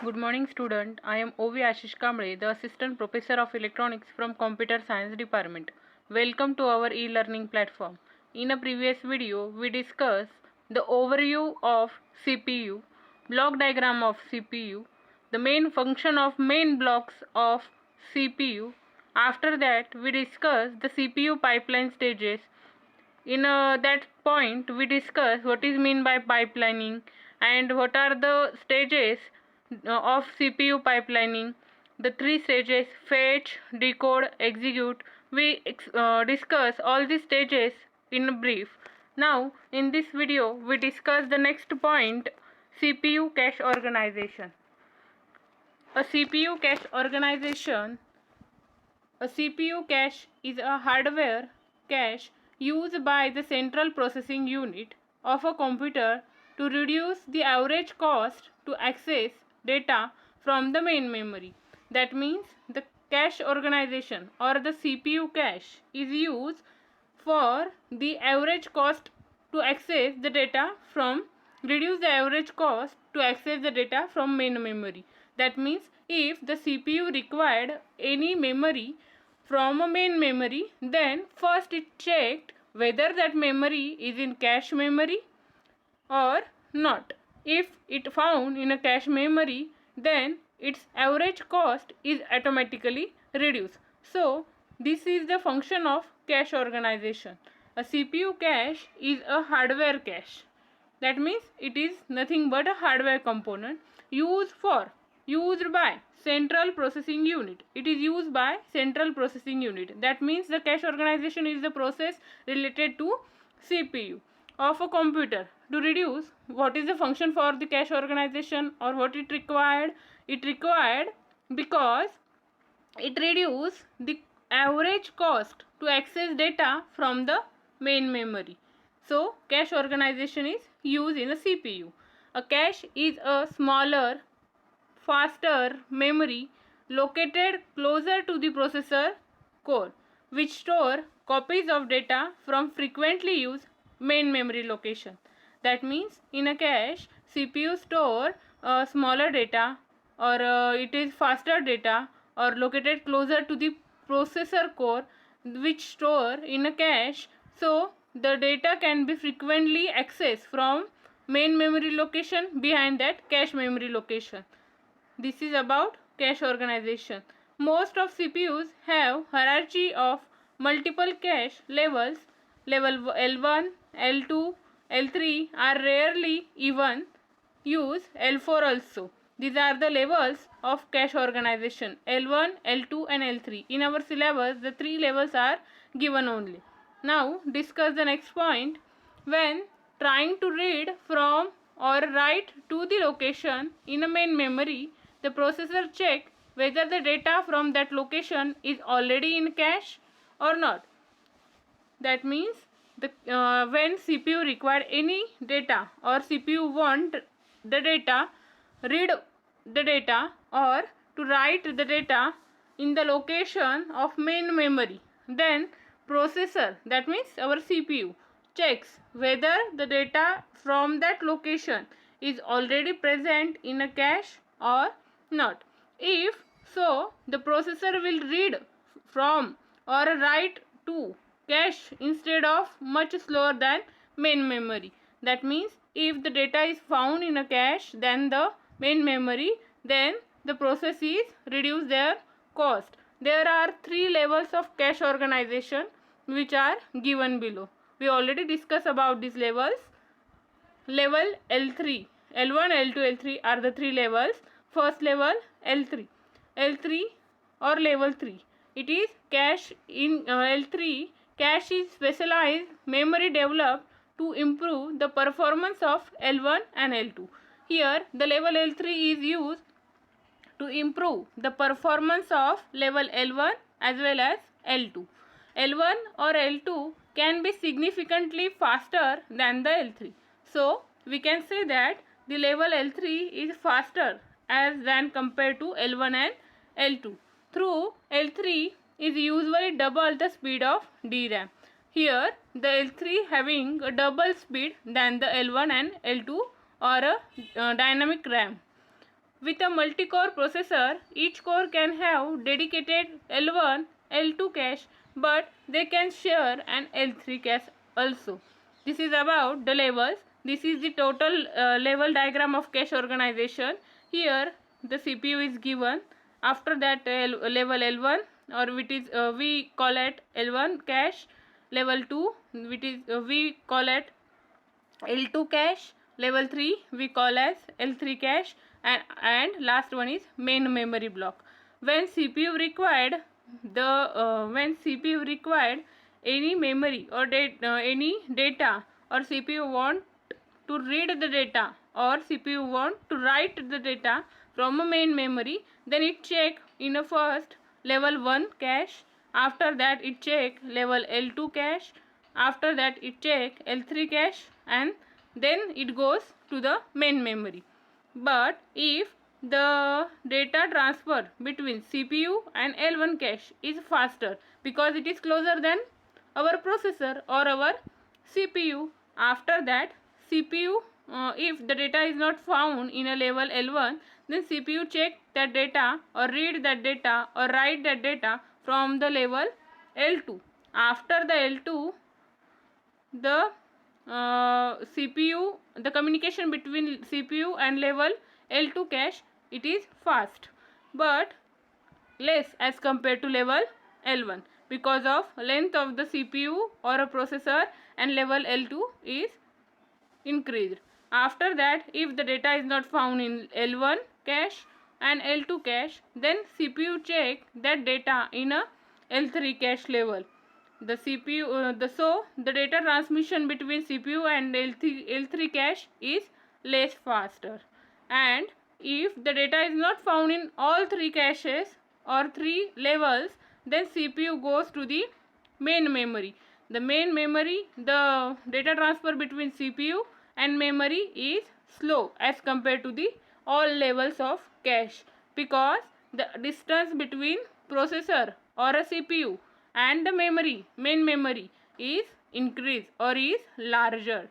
Good morning, student. I am O.V. Ashish Kamble, the Assistant Professor of Electronics from Computer Science Department. Welcome to our e-learning platform. In a previous video, we discussed the overview of CPU, block diagram of CPU, the main function of main blocks of CPU. After that, we discussed the CPU pipeline stages. In that point, we discuss what is mean by pipelining and what are the stages of CPU pipelining. The three stages: fetch, decode, execute. We discuss all these stages in brief. Now, in this video, we discuss the next point: CPU cache organization. A CPU cache organization. A CPU cache is a hardware cache used by the central processing unit of a computer to reduce the average cost to access data from the main memory. That means the cache organization or the CPU cache is used for the average cost to access the data from reduce the average cost to access the data from main memory. That means if the CPU required any memory from a main memory, then first it checked whether that memory is in cache memory or not. If it found in a cache memory, then its average cost is automatically reduced. So this is the function of cache organization. A CPU cache is a hardware cache. That means it is nothing but a hardware component used by central processing unit. It is used by central processing unit. That means the cache organization is the process related to CPU of a computer to reduce. What is the function for the cache organization or what it required? It required because it reduces the average cost to access data from the main memory. So cache organization is used in a CPU. A cache is a smaller, faster memory located closer to the processor core, which store copies of data from frequently used main memory location. That means in a cache, CPU store smaller data or it is faster data or located closer to the processor core, which store in a cache, so the data can be frequently accessed from main memory location behind that cache memory location. This is about cache organization. Most of CPUs have hierarchy of multiple cache levels. Level L1, L2, L3 are rarely even use L4 also. These are the levels of cache organization: L1, L2 and L3. In our syllabus, the three levels are given only. Now discuss the next point. When trying to read from or write to the location in a main memory, the processor check whether the data from that location is already in cache or not. That means when CPU require any data or CPU want the data, read the data or to write the data in the location of main memory, then processor, that means our CPU, checks whether the data from that location is already present in a cache or not. If so, the processor will read from or write to cache instead of much slower than main memory. That means if the data is found in a cache than the main memory, then the process is reduce their cost. There are three levels of cache organization which are given below. We already discussed about these levels. Level L3, L1, L2, L3 are the three levels. First level L3. L3 or level 3. It is cache in L3. Cache is specialized memory developed to improve the performance of L1 and L2. Here the level L3 is used to improve the performance of level L1 as well as L2. L1 or L2 can be significantly faster than the L3. So we can say that the level L3 is faster as than compared to L1 and L2. Through L3 is usually double the speed of DRAM. Here the L3 having a double speed than the L1 and L2 or a dynamic RAM. With a multi-core processor, each core can have dedicated L1, L2 cache, but they can share an L3 cache also. This is about the levels. This is the total level diagram of cache organization. Here the CPU is given. After that level L1, or which is we call it L1 cache. Level 2, which is we call it L2 cache. Level 3 we call as L3 cache, and last one is main memory block. When CPU required any memory or any data, or CPU want to read the data, or CPU want to write the data from a main memory, then it check in a first level 1 cache. After that it check level L2 cache. After that it check L3 cache, and then it goes to the main memory. But if the data transfer between CPU and L1 cache is faster, because it is closer than our processor or our CPU, after that CPU, if the data is not found in a level L1, then CPU check that data or read that data or write that data from the level L2. After the L2, the the communication between CPU and level L2 cache, it is fast, but less as compared to level L1, because of length of the CPU or a processor, and level L2 is increased. After that, if the data is not found in L1 cache and L2 cache, then CPU check that data in a L3 cache level. The the data transmission between CPU and L3 cache is less faster. And if the data is not found in all three caches or three levels, then CPU goes to the main memory. The main memory, the data transfer between CPU and memory is slow as compared to the all levels of cache, because the distance between processor or a CPU and the main memory is increased or is larger.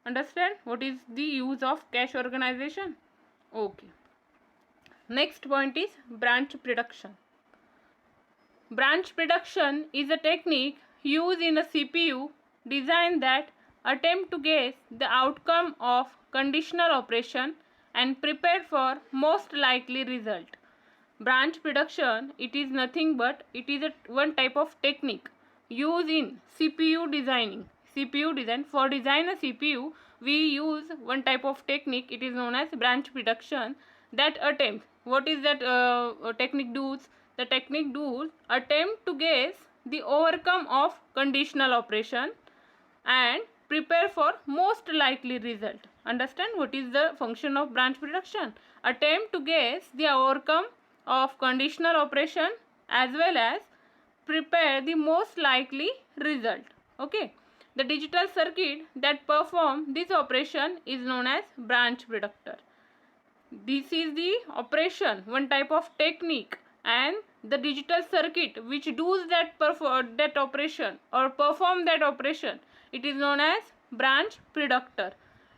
Understand what is the use of cache organization? Okay. Next point is branch prediction. Branch prediction is a technique used in a CPU design that attempt to guess the outcome of conditional operation and prepare for most likely result. Branch prediction, it is nothing but it is one type of technique used in CPU designing. CPU design, for design a CPU we use one type of technique, it is known as branch prediction, that attempts. What is that technique does? The technique does attempt to guess the outcome of conditional operation and prepare for most likely result. Understand what is the function of branch prediction? Attempt to guess the outcome of conditional operation as well as prepare the most likely result. Okay. The digital circuit that perform this operation is known as branch predictor. This is the operation, one type of technique, and the digital circuit which does that operation or perform that operation, it is known as branch predictor.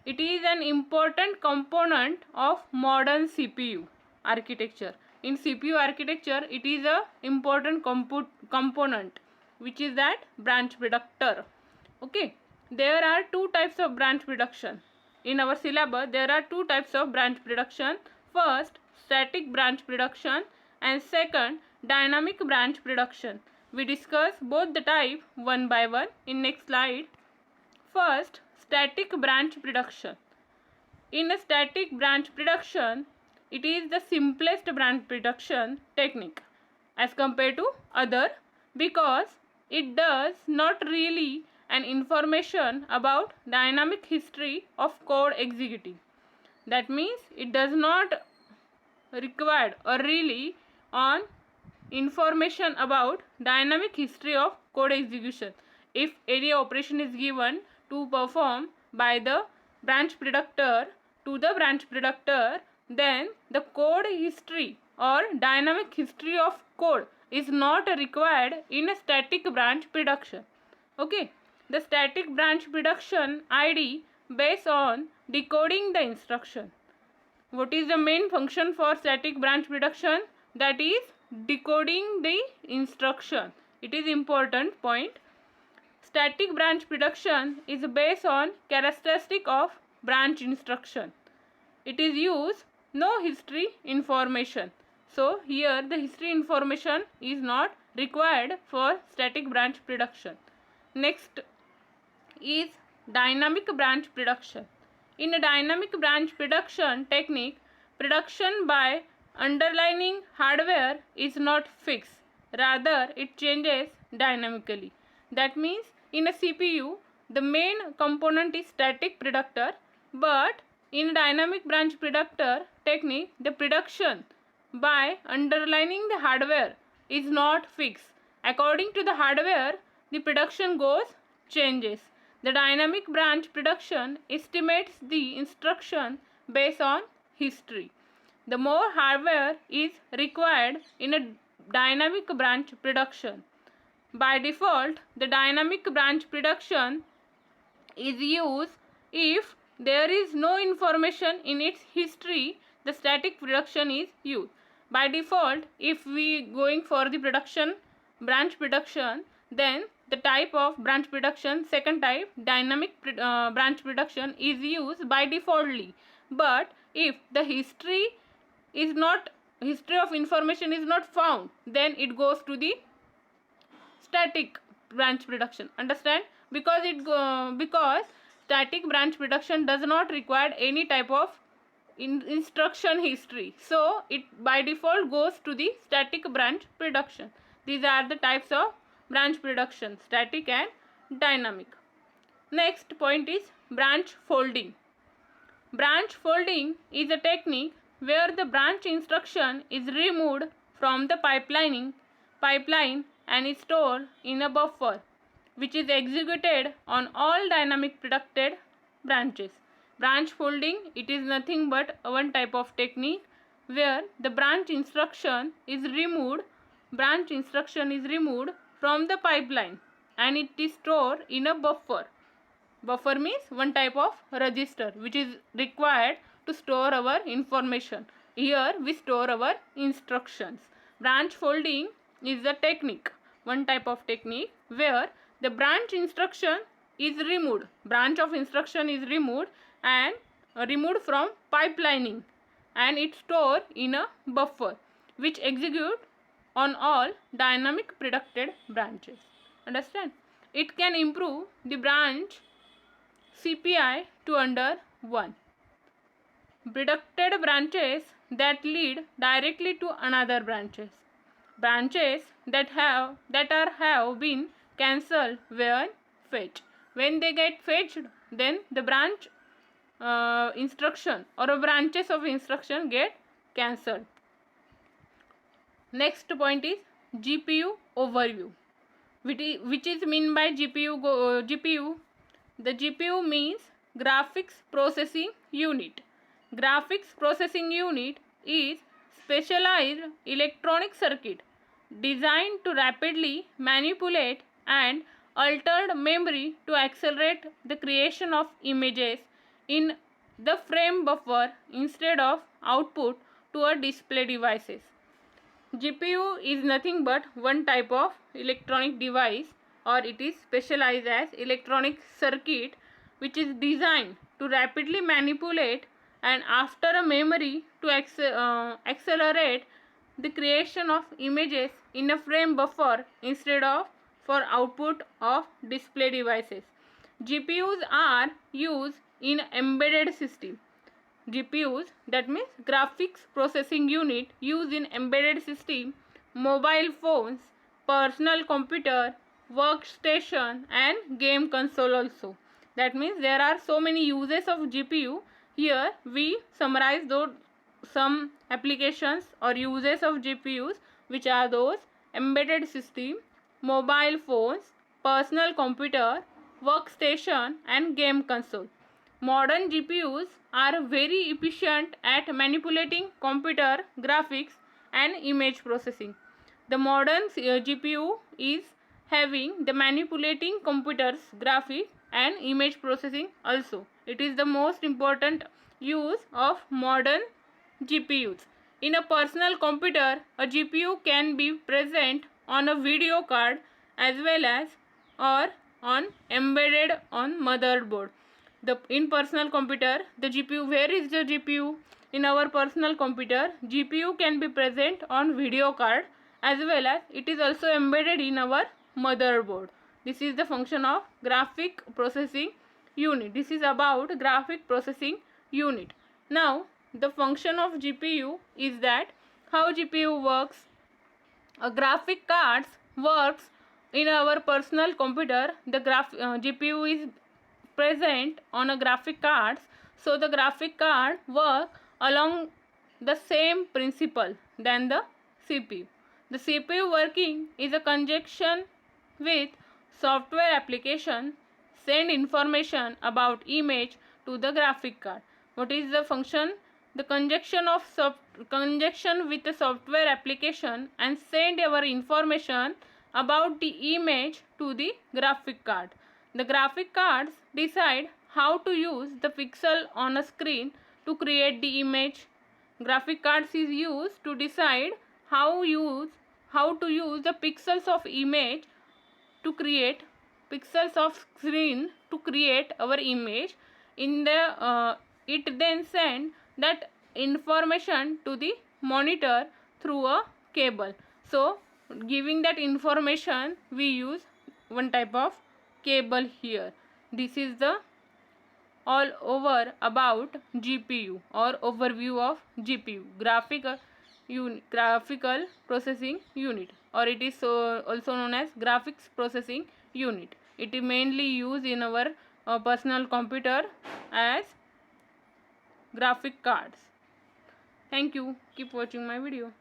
It is an important component of modern CPU architecture. In CPU architecture, it is a important component, which is that branch predictor. Okay, there are two types of branch prediction. In our syllabus, there are two types of branch prediction. First, static branch prediction, and second, dynamic branch prediction. We discuss both the type one by one in next slide. First, static branch prediction. In a static branch prediction, it is the simplest branch prediction technique as compared to other, because it does not really an information about dynamic history of code executing. That means it does not required or really on information about dynamic history of code execution. If any operation is given to perform by the branch predictor to the branch predictor, then the code history or dynamic history of code is not required in a static branch prediction. Okay. The static branch prediction ID based on decoding the instruction. What is the main function for static branch prediction? That is decoding the instruction. It is important point. Static branch prediction is based on characteristic of branch instruction. It is used no history information. So here the history information is not required for static branch prediction. Next is dynamic branch prediction. In a dynamic branch prediction technique, prediction by underlying hardware is not fixed. Rather, it changes dynamically. That means in a CPU, the main component is static predictor, but in dynamic branch predictor technique, the prediction by underlining the hardware is not fixed. According to the hardware, the prediction changes. The dynamic branch prediction estimates the instruction based on history. The more hardware is required in a dynamic branch prediction. By default, the dynamic branch prediction is used if there is no information in its history. The static prediction is used. By default, if we going for the branch prediction, then the type of branch prediction, second type, dynamic branch prediction is used by defaultly. But if the history of information is not found, then it goes to the static branch prediction. Understand? Because static branch prediction does not require any type of instruction history, so it by default goes to the static branch prediction. These are the types of branch prediction, static and dynamic. Next point is branch folding. Branch folding is a technique where the branch instruction is removed from the pipeline and is stored in a buffer, which is executed on all dynamic predicted branches. Branch folding, it is nothing but one type of technique where the branch instruction is removed from the pipeline and it is stored in a buffer. Buffer means one type of register which is required to store our information. Here we store our instructions. Branch folding is a technique, one type of technique where the branch instruction is removed, branch of instruction is removed from pipelining and it stored in a buffer which execute on all dynamic predicted branches. Understand? It can improve the branch CPI to under 1. Predicted branches that lead directly to another branches. Branches that have been cancelled when fetched. When they get fetched, then the branch instruction or branches of instruction get cancelled. Next point is GPU overview. Which is mean by GPU? The GPU means graphics processing unit. Graphics processing unit is specialized electronic circuit designed to rapidly manipulate and alter memory to accelerate the creation of images in the frame buffer instead of output to a display devices. GPU is nothing but one type of electronic device, or it is specialized as electronic circuit which is designed to rapidly manipulate and after a memory to accelerate the creation of images in a frame buffer instead of for output of display devices. GPUs are used in embedded system. GPUs, that means graphics processing unit, used in embedded system, mobile phones, personal computer, workstation and game console also. That means there are so many uses of GPU. Here we summarize some applications or uses of GPUs, which are those embedded system, mobile phones, personal computer, workstation and game console. Modern GPUs are very efficient at manipulating computer graphics and image processing. The modern GPU is having the manipulating computers graphics and image processing also. It is the most important use of modern GPUs. In a personal computer, a GPU can be present on a video card as well as or on embedded on motherboard. In personal computer, the GPU, where is the GPU? In our personal computer, GPU can be present on video card as well as it is also embedded in our motherboard. This is the function of graphic processing unit. This is about graphic processing unit. Now, the function of GPU is that how GPU works. A graphic cards works in our personal computer. The GPU is present on a graphic cards, so the graphic card work along the same principle than the CPU. The CPU working is a conjunction with software application send information about image to the graphic card. What is the function? The conjunction with the software application and send our information about the image to the graphic card. The graphic cards decide how to use the pixel on a screen to create the image. Graphic cards is used to decide how to use the pixels of image to create pixels of screen to create our image. In the it then send that information to the monitor through a cable. So giving that information, we use one type of cable here. This is the all over about GPU or overview of GPU, graphical processing unit, or it is also known as graphics processing unit. It is mainly used in our personal computer as graphic cards. Thank you. Keep watching my video.